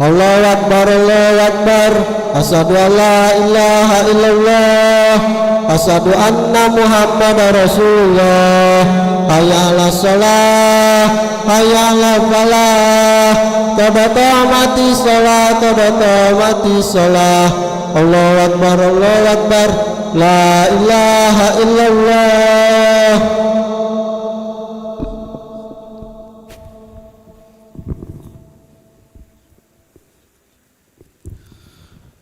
Allahu Akbar, Allahu Akbar. Asyhadu an la ilaha illallah, asyhadu anna Muhammadar Rasulullah. Hayya 'alas shalah, hayya 'alal falah. Qad qamatis shalah, qad qamatis shalah. Allahu Akbar, Allahu Akbar. La ilaha illallah.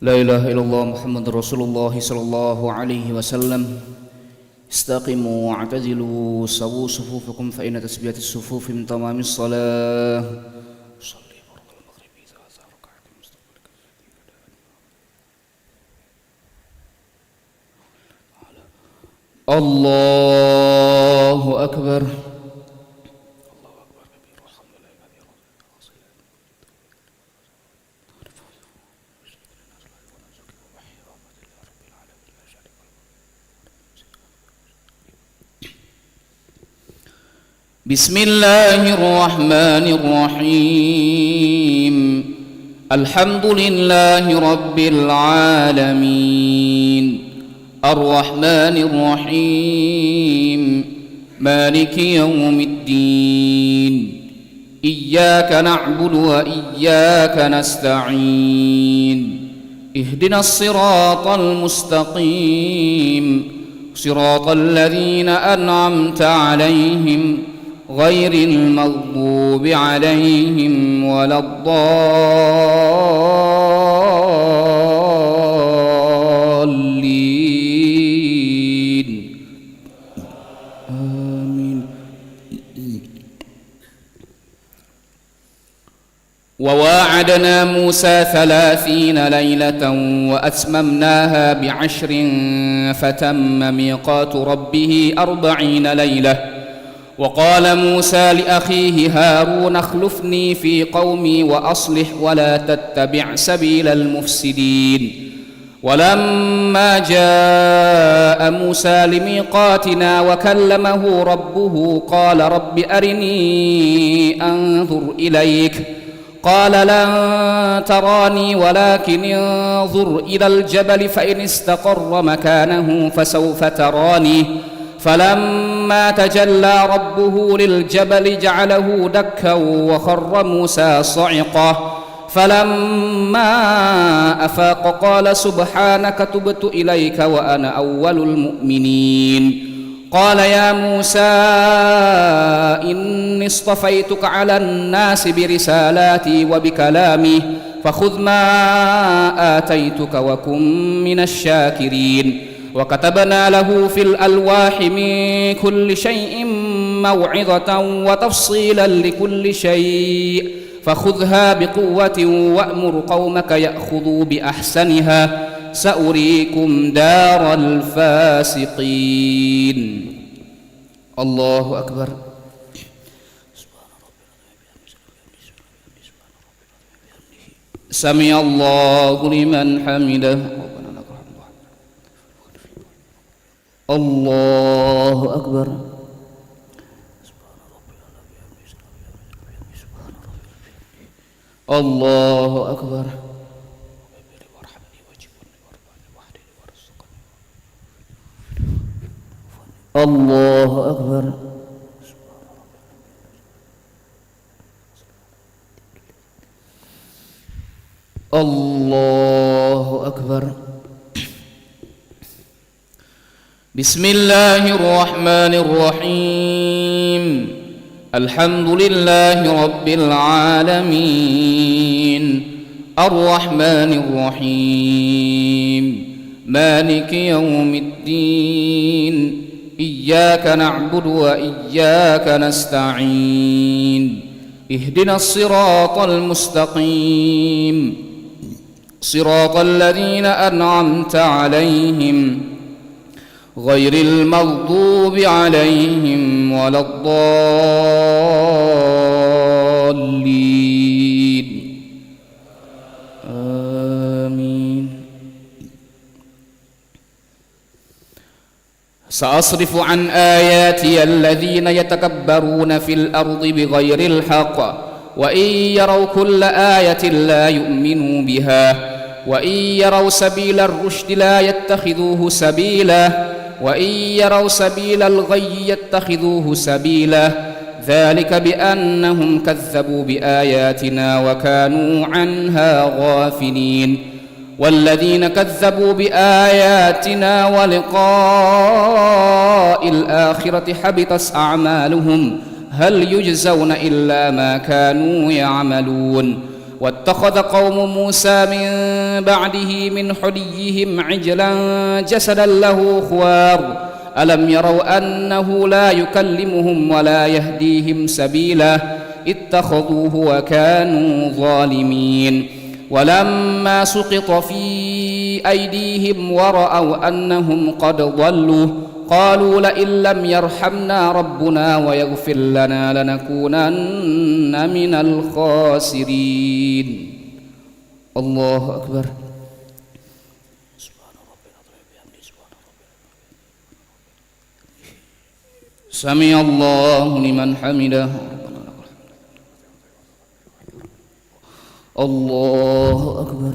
La ilaha illallah Muhammadur Rasulullah sallallahu alaihi wasallam. Istaqimu wa'tadilu sawu sufufakum fa inna tasbihatis sufufi min tamamis shalah. Shalli fardal maghribi thalatha rak'atin mustaqbil. Allahu akbar. بسم الله الرحمن الرحيم. الحمد لله رب العالمين. الرحمن الرحيم. مالك يوم الدين. إياك نعبد وإياك نستعين. اهدنا الصراط المستقيم. صراط الذين أنعمت عليهم غير المغضوب عليهم ولا الضالين. آمين. وواعدنا موسى 30 ليلة وأتممناها ب10 فتم ميقات ربه 40 ليلة. وقال موسى لأخيه هارون اخلفني في قومي وأصلح ولا تتبع سبيل المفسدين. ولما جاء موسى لميقاتنا وكلمه ربه قال رب أرني أنظر إليك. قال لن تراني ولكن انظر إلى الجبل فإن استقر مكانه فسوف تراني. فلما تجلى ربه للجبل جعله دكا وخر موسى صعقا. فلما أفاق قال سبحانك تبت إليك وأنا أول المؤمنين. قال يا موسى إني اصطفيتك على الناس برسالاتي وبكلامي فخذ ما آتيتك وكن من الشاكرين. وكتبنا له في الألواح من كل شيء موعظة وتفصيلا لكل شيء فخذها بقوة وأمر قومك يأخذوا بأحسنها سأريكم دار الفاسقين. الله أكبر. سمع الله لمن حمده. الله أكبر. الله أكبر. الله أكبر. الله أكبر. بسم الله الرحمن الرحيم. الحمد لله رب العالمين. الرحمن الرحيم. مالك يوم الدين. إياك نعبد وإياك نستعين. اهدنا الصراط المستقيم. صراط الذين أنعمت عليهم غير المغضوب عليهم ولا الضالين. آمين. سأصرف عن آياتي الذين يتكبرون في الأرض بغير الحق وإن يروا كل آية لا يؤمنوا بها وإن يروا سبيل الرشد لا يتخذوه سبيلا وإن يروا سبيل الغي يتخذوه سبيلا ذلك بأنهم كذبوا بآياتنا وكانوا عنها غافلين والذين كذبوا بآياتنا ولقاء الآخرة حبطت أعمالهم هل يجزون إلا ما كانوا يعملون واتخذ قوم موسى من بعده من حليهم عجلا جسدا له خوار ألم يروا أنه لا يكلمهم ولا يهديهم سبيلا اتخذوه وكانوا ظالمين ولما سقط في أيديهم ورأوا أنهم قد ضلوا قالوا لئن لم يرحمنا ربنا ويغفر لنا لنكونن من الخاسرين. الله أكبر. سمع الله لمن حمده. الله أكبر.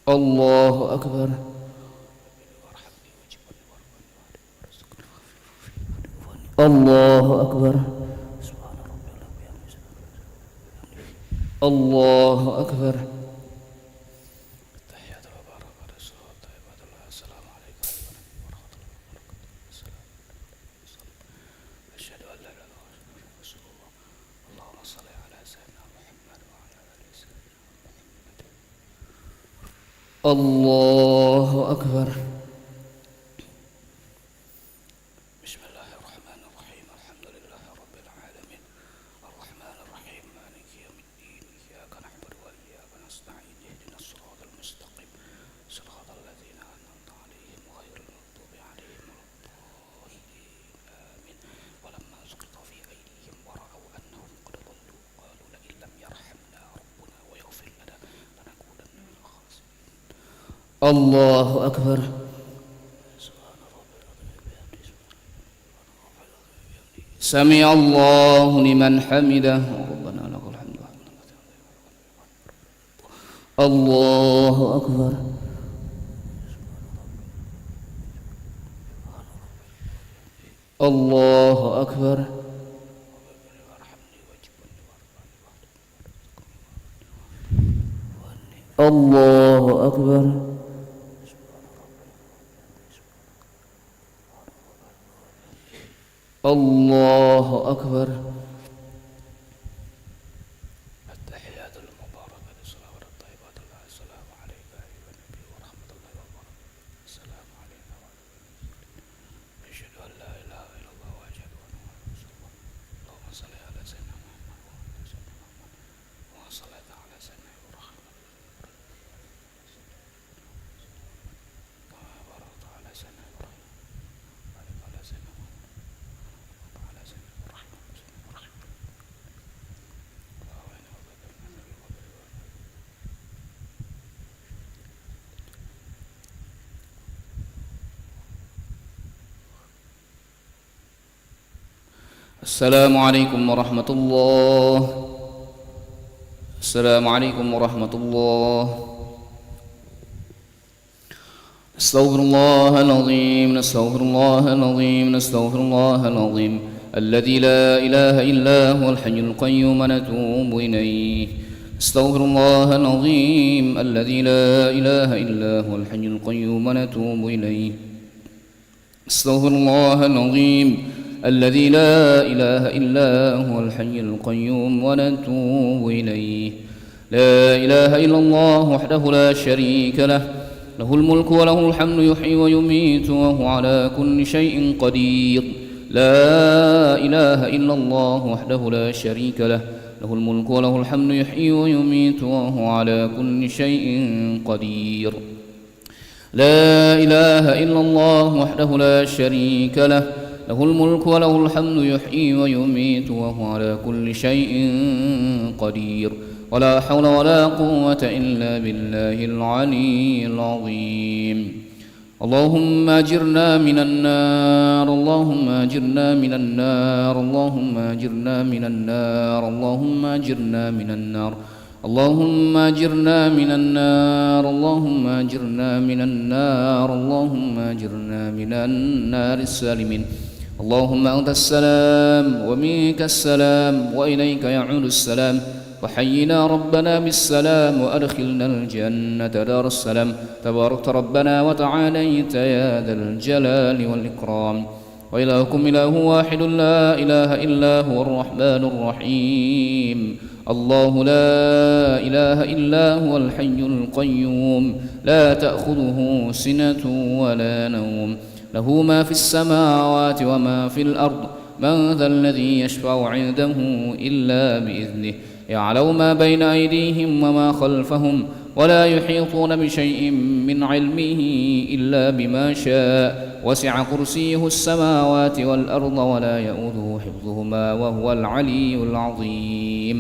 الله أكبر. الله أكبر. الله أكبر. الله أكبر. بسم الله الرحمن الرحيم الحمد لله رب العالمين الرحمن الرحيم مالك يوم الدين إياك نعبد وإياك نستعين اهدنا الصراط المستقيم صراط الذين أنعمت عليهم غير المغضوب عليهم ولا الضالين آمين ولما سقط في أيديهم ورأوا أنهم قد ضلوا قالوا لئن لم يرحمنا ربنا ويغفر لنا لنكونن من الخاسرين. الله أكبر. سمع الله لمن حمده ربنا لك الحمد. الله أكبر. الله أكبر. الله أكبر. الله أكبر. التحيات المباركة للصلوات الطيبات الله السلام عليك أيها النبي ورحمة الله وبركاته السلام علينا وعلى أشهد أن لا إله إلا الله وأشهد أن محمدا رسول الله اللهم صل على سيدنا محمد وعلى سيدنا محمد وصلاة على سيدنا إبراهيم كما باركت على سيدنا إبراهيم وعلى سيدنا محمد. السلام عليكم ورحمة الله. السلام عليكم ورحمة الله. نستغفر الله العظيم نستغفر الله العظيم نستغفر الله العظيم الذي لا إله إلا هو الحي القيوم نتوب إليه. استغفر الله العظيم الذي لا إله إلا هو الحي القيوم نتوب إليه. استغفر الله العظيم الذي لا إله إلا هو الحي القيوم ونتوب إليه. لا إله إلا الله وحده لا شريك له له الملك وله الحمد يحيي ويميت وهو على كل شيء قدير. لا إله إلا الله وحده لا شريك له له الملك وله الحمد يحيي ويميت وهو على كل شيء قدير. لا إله إلا الله وحده لا شريك له له الملك وله الحمد يحيي ويميت وهو على كل شيء قدير. ولا حول ولا قوة إلا بالله العلي العظيم. اللهم أجرنا من النار اللهم أجرنا من النار اللهم أجرنا من النار اللهم أجرنا من النار اللهم أجرنا من النار اللهم أجرنا من النار اللهم أجرنا من النار السالمين. اللهم أنت السلام ومنك السلام وإليك يعود السلام، وحينا ربنا بالسلام وأدخلنا الجنة دار السلام. تباركت ربنا وتعاليت يا ذا الجلال والإكرام. وإلهكم إله واحد لا إله إلا هو الرحمن الرحيم. الله لا إله إلا هو الحي القيوم لا تأخذه سنة ولا نوم، له ما في السماوات وما في الأرض. من ذا الذي يشفع عنده إلا بإذنه، يعلم ما بين أيديهم وما خلفهم، ولا يحيطون بشيء من علمه إلا بما شاء. وسع كرسيه السماوات والأرض ولا يؤوده حفظهما وهو العلي العظيم.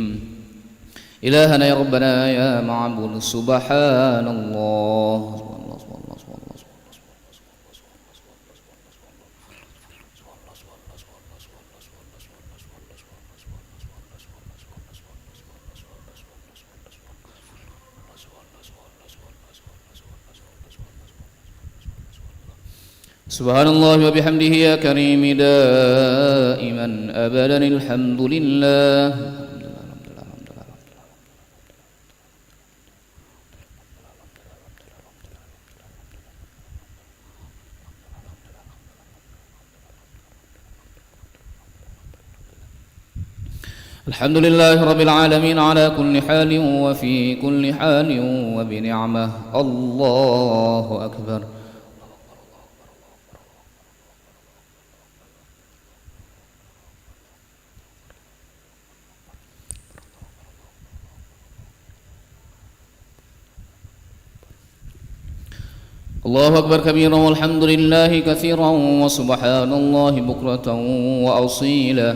إلهنا يا ربنا يا معبود سبحان الله. سبحان الله وبحمده يا كريم دائما أبدا الحمد لله. الحمد لله رب العالمين على كل حال وفي كل حال وبنعمة. الله أكبر. الله أكبر كبيرا والحمد لله كثيرا وسبحان الله بكرة وأصيلا.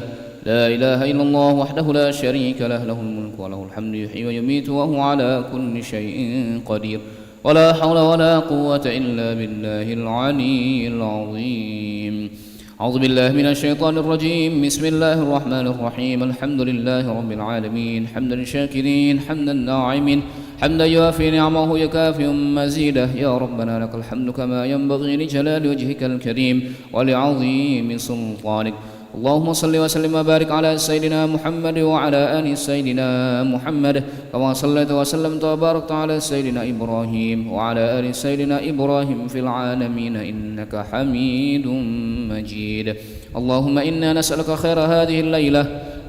لا إله إلا الله وحده لا شريك له، له الملك وله الحمد يحيي ويميت وهو على كل شيء قدير. ولا حول ولا قوة إلا بالله العلي العظيم. أعوذ بالله من الشيطان الرجيم. بسم الله الرحمن الرحيم. الحمد لله رب العالمين حمدا الشاكرين حمدا ناعمين حمدا يوافي نعمه يكافئ مزيده. يا ربنا لك الحمد كما ينبغي لجلال وجهك الكريم ولعظيم سلطانك. اللهم صل وسلم وبارك على سيدنا محمد وعلى آل سيدنا محمد كما صليت وسلمت وباركت على سيدنا إبراهيم وعلى آل سيدنا إبراهيم في العالمين إنك حميد مجيد. اللهم إنا نسألك خير هذه الليلة،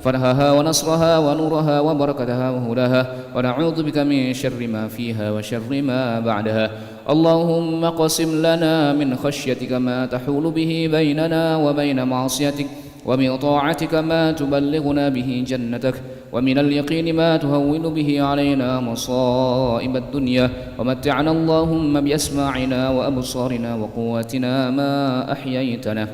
فرحها ونصرها ونورها وبركتها وهداها، ونعوذ بك من شر ما فيها وشر ما بعدها. اللهم اقسم لنا من خشيتك ما تحول به بيننا وبين معصيتك، ومن طاعتك ما تبلغنا به جنتك، ومن اليقين ما تهون به علينا مصائب الدنيا. ومتعنا اللهم بأسماعنا وأبصارنا وقواتنا ما أحييتنا،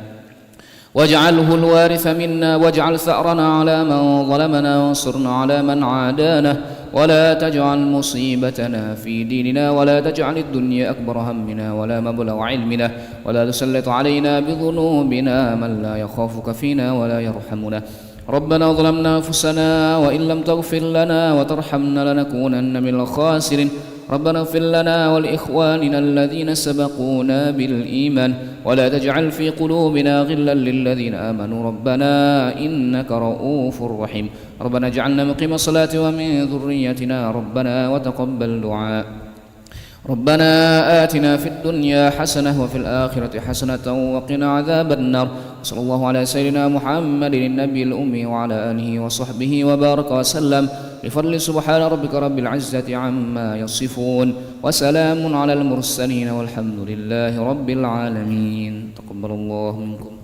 واجعله الوارث منا، واجعل ثأرنا على من ظلمنا، وانصرنا على من عادانا، ولا تجعل مصيبتنا في ديننا، ولا تجعل الدنيا أكبر همنا ولا مبلغ علمنا، ولا تسلط علينا بذنوبنا من لا يخافك فينا ولا يرحمنا. ربنا ظلمنا أنفسنا وإن لم تغفر لنا وترحمنا لنكونن من الخاسرين. ربنا اغفر لنا ولإخواننا الذين سبقونا بالإيمان، ولا تجعل في قلوبنا غلا للذين آمنوا ربنا إنك رؤوف رحيم. ربنا اجعلنا مقيم الصلاة ومن ذريتنا ربنا وتقبل دعاء. ربنا آتنا في الدنيا حسنة وفي الآخرة حسنة وقنا عذاب النار. صلى الله على سيدنا محمد النبي الأمي وعلى آله وصحبه وبارك وسلم. بفضل سبحان ربك رب العزة عما يصفون، وسلام على المرسلين والحمد لله رب العالمين. تقبل الله منكم.